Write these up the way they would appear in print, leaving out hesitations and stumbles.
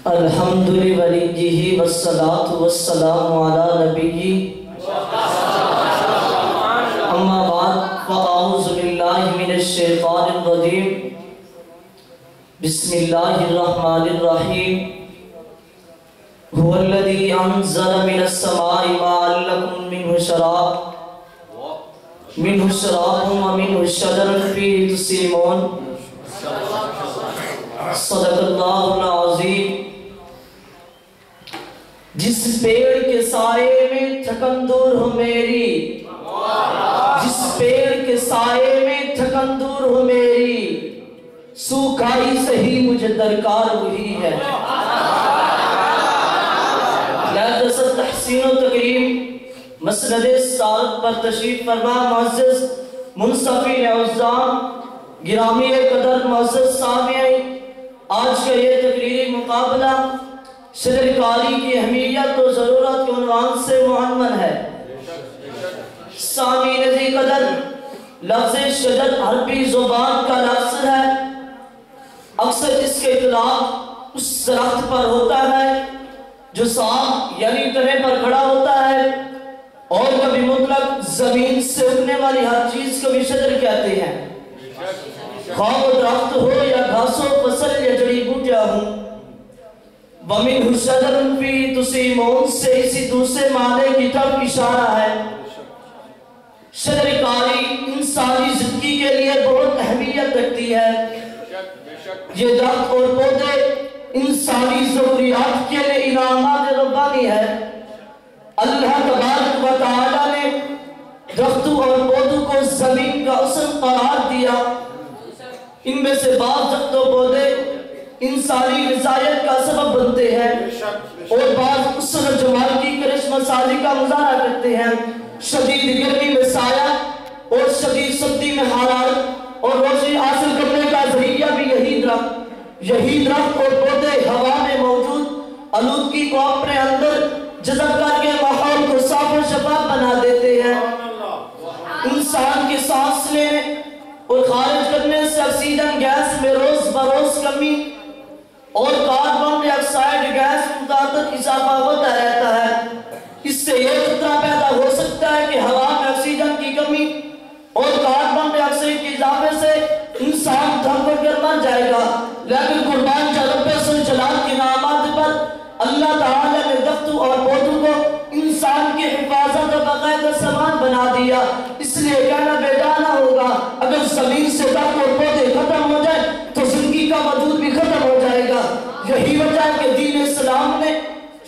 الحمدللہ ولیہ والصلاة والسلام علی نبیہ اما بعد فاعوذ باللہ من الشیطان الرجیم بسم اللہ الرحمن الرحیم هو الذی انزل من السماء ماء لکم منہ شراب ومنہ شجر فیہ تسیمون صدق اللہ العظیم۔ جس پیڑ کے سائے میں تھکن دور ہو میری، جس پیڑ کے سائے میں تھکن دور ہو میری، سوکھائی سہی مجھے درکار وہی ہے۔ لہذا تحسین و تکریم مسند سعادت پر تشریف فرما معزز منصفین اعزام گرامی قدر معزز سامعین، آج کا یہ تقریری مقابلہ شجر کاری کی اہمیت و ضرورت کے عنوان سے معنون ہے۔ سامعین عزیز قدر، لفظ شجر عربی زبان کا لفظ ہے، اکثر اس کے اطلاق اس درخت پر ہوتا ہے جو سانپ یعنی تنے پر کھڑا ہوتا ہے، اور کبھی مطلق زمین سے اگنے والی ہر چیز کو بھی شجر کہتے ہیں، خواہ وہ درخت ہو یا گھاس و فصل یا جڑی بوٹیاں ہوں۔ وَمِنْهُ شَجَرٌ فِيهِ تُسِیمُونَ سے اسی دوسرے معنی کی طرف اشارہ ہے۔ شجر کاری انسانی زندگی کے لیے بہت اہمیت رکھتی ہے۔ یہ درخت اور پودے انسانی ضروریات کے لیے انعامات ربانی ہے۔ اللہ تبارک و تعالی نے درختوں اور پودوں کو زمین کا حسن قرار دیا۔ ان میں سے بعض درخت و پودے انسانی غذائیت کا سبب بنتے ہیں اور بعض حسن و جمال کی کرشمہ سازی کا مظاہرہ کرتے ہیں۔ شدید گرمی میں سایہ اور شدید سردی میں حرارت اور روشنی حاصل کرنے کا ذریعہ بھی یہی درخت اور پودے ہوا میں موجود آلودگی کو اپنے اندر جذب کر کے ماحول کو صاف و شفاف بنا دیتے ہیں۔ انسان کے سانس لینے اور خارج کرنے سے آکسیجن گیس میں روز بروز کمی اور کاربن ڈائی آکسائیڈ گیس میں متعدد اضافہ ہوتا رہتا ہے۔ اس سے یہ خطرہ پیدا ہو سکتا ہے کہ ہوا میں آکسیجن کی کمی اور کاربن ڈائی آکسائیڈ کے اضافے سے انسان دم کر مر جائے گا، لیکن قربان رب ذوالجلال کے انعامات پر اللہ تعالی نے درختوں اور پودوں کو انسان کی حفاظت و بقائے کا سامان بنا دیا۔ اس لیے کہنا بیگانہ ہوگا اگر زمین سے درخت اور پودے ختم ہو جائے تو زندگی کا وجود بھی ختم ہو جائے گا۔ یہی وجہ ہے کہ دین اسلام نے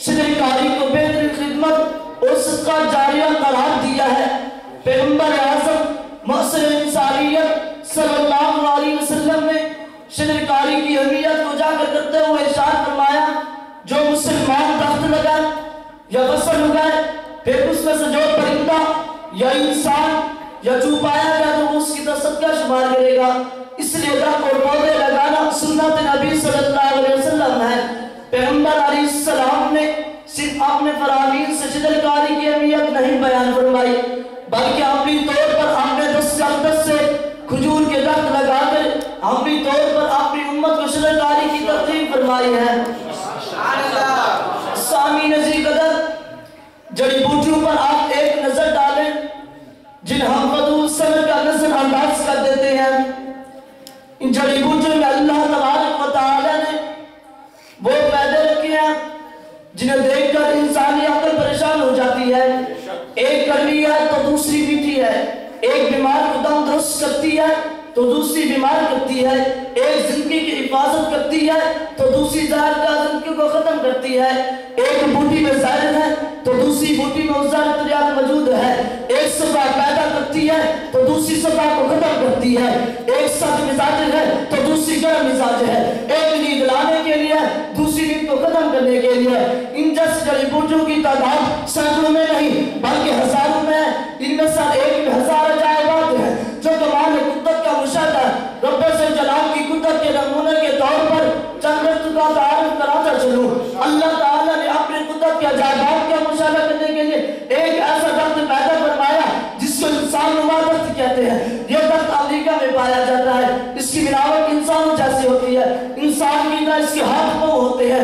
شجر کاری کو بہترین خدمت اور صدقہ جاریہ قرار دیا ہے۔ پیغمبر اعظم معصر انسانیت صلی اللہ علیہ وسلم نے شجر کاری کی اہمیت کو اجاگر کرتے ہوئے ارشاد فرمایا، جو مسلمان درخت لگائے یا فصل اگائے پھر اس میں سے جو پرندہ یا انسان یا جو پایا گیا تو اس کی طرف صدقہ شمار کرے گا۔ اس لیے درخت اور پودے لگانا سنت نبی صلی اللہ علیہ وسلم ہے۔ پیغمبر علیہ السلام نے صرف اپنے فرامین سے شجر کاری کی اہمیت نہیں بیان فرمائی، بلکہ عملی طور پر اپنے دست سے کھجور کے درخت لگا کر عملی طور پر اپنی امت کو شجر کاری کی ترغیب فرمائی ہے۔ سامعین عزیز قدر، جڑی بوٹیوں پر آپ ایک نظر ڈالیں جن ہم فضول سمر کا نظر انداز کر دیتے ہیں۔ ان جڑی بوٹیوں میں اللہ تبارک و تعالی نے وہ پیدا رکھے ہیں جنہیں دیکھ کر انسانی عقل پریشان ہو جاتی ہے۔ ایک کڑوی ہے تو دوسری میٹھی ہے، ایک بیمار کو دم درست کرتی ہے تو دوسری بیمار کرتی ہے، ایک زندگی کی حفاظت کرتی ہے تو دوسری زہر کا زندگی کو ختم کرتی ہے، ایک بوٹی میں زہر ہے تو دوسری بوٹی میں زہر تریاد موجود ہے، ایک صفحہ پیدا کرتی ہے تو دوسری صفحہ کو ختم کرتی ہے، ایک سخت مزاج ہے تو دوسری گرم مزاج ہے، ایک نیند لانے کے لیے دوسری نیند کو ختم کرنے کے لیے۔ ان جیسے جڑی بوٹیوں کی تعداد سینکڑوں میں نہیں بلکہ ہزاروں میں ہے۔ ان میں سے ایک میں ہزار عجائبات ہیں جو کمال قدرت کا مشاہدہ ہے۔ رب ذوالجلال کی قدرت کے نمونے کے طور پر چند درختوں کا تعارف کراتا چلوں۔ اللہ تعالیٰ نے اپنی قدرت کے عجائبات کا مشاہدہ کرنے کے لیے ایک ایسا درخت پیدا فرمایا جس کو انسان نما درخت کہتے ہیں۔ یہ درخت امریکہ میں پایا جاتا ہے، اس کی بناوٹ انسانوں جیسی ہوتی ہے، انسان کی طرح اس کے ہاتھ پاؤں ہوتے ہیں،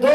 2